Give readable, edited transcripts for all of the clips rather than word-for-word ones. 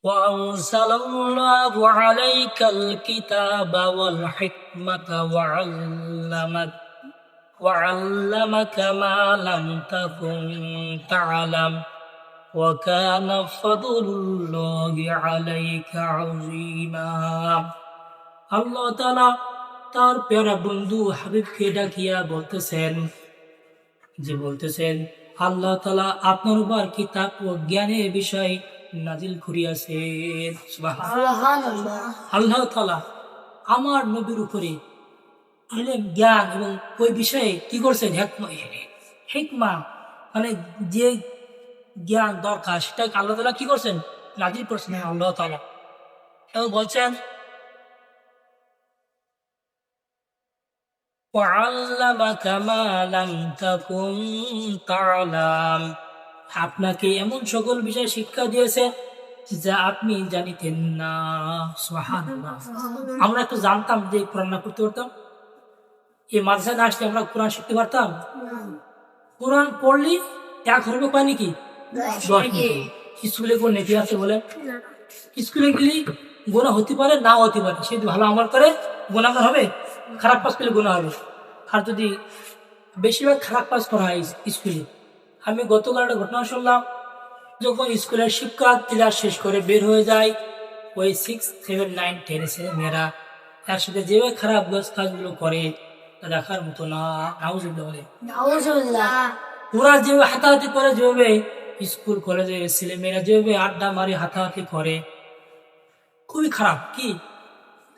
وأنزل الله عليك الكتاب والحكمة وعلمك ما لم تكن تعلم وكان فضل الله عليك عظيما। আল্লাহ তাআলা তার প্যারা বন্ধু হাবিবকে ডাকিয়া বলতেছেন আল্লাহ তাআলা আপনার উপর কিতাব ও জ্ঞানের বিষয় নাজিল করিয়াছেন। সুবহানাল্লাহ। আল্লাহ তাআলা আমার নবীর উপরে ইলম জ্ঞান এবং ওই বিষয়ে কি করছেন? হিকমা মানে যে জ্ঞান দরকার সেটা আল্লাহ তাআলা কি করছেন? নাজিল করছেন আল্লাহ তাআলা। এবং বলছেন وعلمك ما لم تكن تعلم, আপনাকে এমন সকল বিষয় শিক্ষা দিয়েছেন যা আপনি জানিতেন না। সুবহানাল্লাহ। আমরা তো জানতাম যে কোরআন না পড়তে পারতাম, এই মাদ্রাসায় না আসলে আমরা কোরআন শিখতে পারতাম? কোরআন পড়লি এক হরফে পায় নাকি 10 নাকি? স্কুলে কোন নেতি আছে বলে? স্কুলে গেলে গোনা হতে পারে না হতে পারে, সে যদি ভালো আমল করে গোনাগার হবে, খারাপ কাজ করলে গোনা হবে। আর যদি বেশিরভাগ খারাপ কাজ করা হয় স্কুলে। আমি গতকাল একটা ঘটনা শুনলাম, যখন স্কুলের শিক্ষা ক্লাস শেষ করে বের হয়ে যায়, ওই 6, 7, 9, 10 ছেলে মেয়েরা একসাথে যেভাবে খারাপ কাজগুলো করে দেখার মতো না। ওরা যেভাবে হাতাহাতি করে, যেভাবে স্কুল কলেজে ছেলে মেয়েরা যেভাবে আড্ডা মারি হাতাহাতি করে, খুবই খারাপ। কি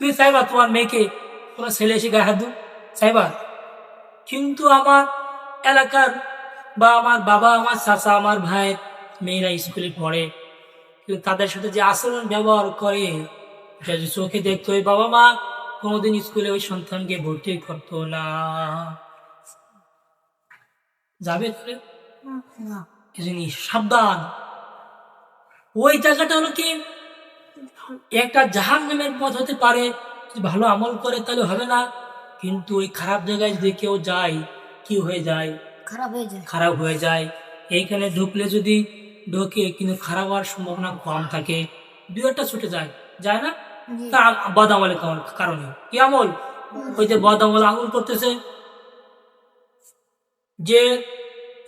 তুমি চাইবা তোমার মেয়েকে কোনো ছেলে এসে গায়ে হাত চাইবা? কিন্তু আমার এলাকার বা আমার বাবা, আমার চাচা, আমার ভাই মেয়েরা স্কুলে পড়ে, কিন্তু তাদের সাথে যে আচরণ ব্যবহার করে চোখে দেখতো, ওই বাবা মা কোনোদিন স্কুলে ওই সন্তানকে ভর্তি করতো না। যাবে তাহলে সাবধান। ওই জায়গাটা হলো কি একটা জাহান্নামের পথ হতে পারে। যদি ভালো আমল করে তাহলে হবে না, কিন্তু ওই খারাপ জায়গায় যদি কেউ যায় কি হয়ে যায়? খারাপ হয়ে যায়। এইখানে ঢুকলে যদি ঢোকে কিন্তু খারাপ হওয়ার সম্ভাবনা কম থাকে, 2-1টা ছুটে যায় না? তার বদ আমলের কারণে। কি আমল? ওই যে বদ আমল আঙুল করতেছে, যে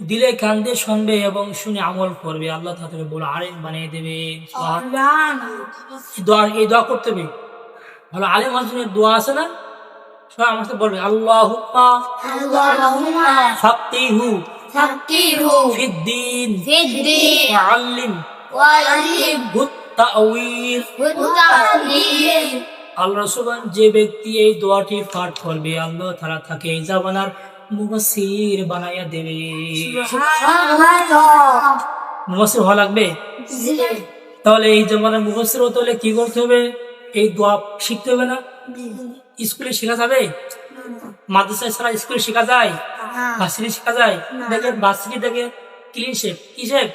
দিলে কান দিয়ে শুনবে এবং শুনে আমল করবে, আল্লাহ তাআলা বলে আলেম বানিয়ে দেবে। এই দোয়া করতে হবে। ভালো আলেম হওয়ার দোয়া আছে না? সবাই আমার সাথে বলবে আল্লাহুম্মা ফাক্কিহু ফিদ্দীন ওয়া আল্লিমহু তা'ওয়ীল। আল্লাহ রাসূল যে ব্যক্তি এই দোয়াটি পাঠ করবে, আল্লাহ তাআলা তাকে এই জামানার মুফাসসির বানায়া দেবে। মুফাসসির হওয়া লাগবে। তাহলে এই জামানার মুফাসসির হতে হলে কি করতে হবে? এই দোয়া শিখতে হবে না? স্কুলে শেখা যাবে? মাদ্রাসায় ছাড়া স্কুলে শেখা যায়? ভার্সিটি শেখা যায়? দেখেন ভার্সিটি দেখে ক্লিন শেপ, কি শেপ?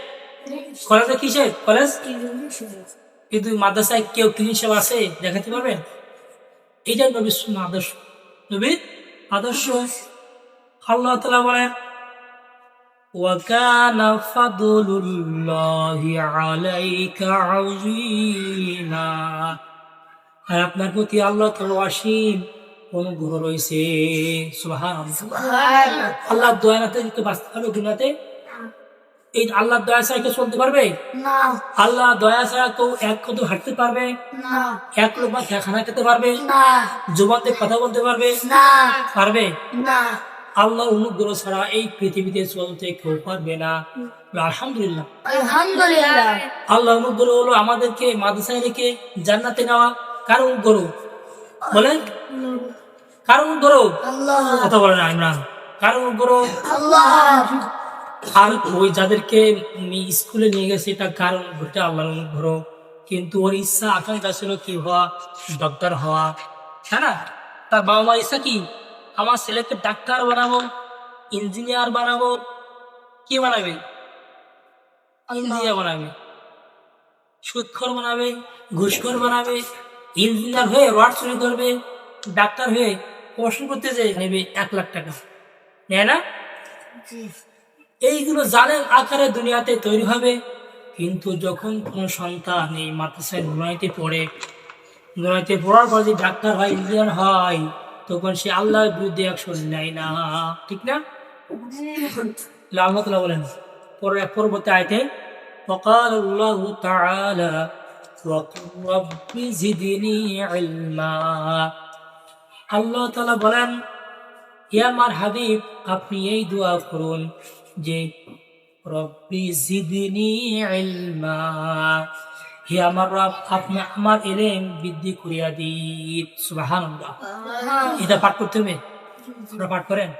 কলেজে কি শেপ? কলেজ। কিন্তু মাদ্রাসায় কেউ ক্লিন শেপ আছে দেখাতে পারবেন? এইটা নবীর সুন্নাহ, আদর্শ, নবীর আদর্শ। আল্লাহ তাআলা বলেন ওয়া কানা ফাদলুল্লাহি আলাইকা আযীমা, আর আপনার প্রতি আল্লাহ তাআলার অসীম অনুগ্রহ রয়েছে। সুবহানাল্লাহ। আল্লাহর দয়া না থাকলে বাঁচতে পারবে দুনিয়াতে? এই আল্লাহর দয়া ছাড়া কেউ চলতে পারবে না? আল্লাহর দয়া ছাড়া কেউ এক কদম হাঁটতে পারবে না? এক লোক খানা খেতে পারবে না? জবান দিয়ে কথা বলতে পারবে না? পারবে না। আল্লাহর অনুগ্রহ ছাড়া এই পৃথিবীতে চলতে কেউ পারবে না। আলহামদুলিল্লাহ। আল্লাহর অনুগ্রহ হলো আমাদেরকে মাদ্রাসায় রেখে জান্নাতে নেওয়া। কার অনুগ্রহ বলেন? কার অনুগ্রহ? কথা বলেন না ইমরান। কার অনুগ্রহ? আর ওই যাদেরকে স্কুলে নিয়ে গেছে এটা কার অনুগ্রহ? আল্লাহর অনুগ্রহ। কিন্তু ওর ইচ্ছা আকাঙ্ক্ষা ছিল কি হওয়া? ডক্টর হওয়া, তাই না? তার বাবা মার ইচ্ছা কি? আমার ছেলেকে ডাক্তার বানাবো, ইঞ্জিনিয়ার বানাবো। কি বানাবে? ইঞ্জিনিয়ার বানাবে, সুদখোর বানাবে, ঘুষখোর বানাবে। ইঞ্জিনিয়ার হয়ে রড চুরি করবে, ডাক্তার হয়ে পড়াশোনা করতে যেয়ে নেবে 1 লাখ টাকা, নেয় না? এইগুলো জালেম আকারে দুনিয়াতে তৈরি হবে। কিন্তু যখন কোনো সন্তান এই মাদ্রাসায় নুরানিতে পড়ে, নুরানিতে পড়ার পর যদি ডাক্তার হয়, ইঞ্জিনিয়ার হয়, তখন সে আল্লাহর বিরুদ্ধে অ্যাকশন নেয় না, ঠিক না? আল্লাহ তাআলা বলেন পরবর্তী আয়াতে, وقال الله تعالى وقل رب زدني علما। আল্লাহ তাআলা বলেন, হে আমার হাবিব, আপনি এই দোয়া করুন যে রব্বি জিদনি ইলমা, হে আমার রব, আপনি আমার ইলম বৃদ্ধি করিয়া দিন। সুবহানাল্লাহ। এটা পাঠ করতে হবে, আপনারা পাঠ করেন।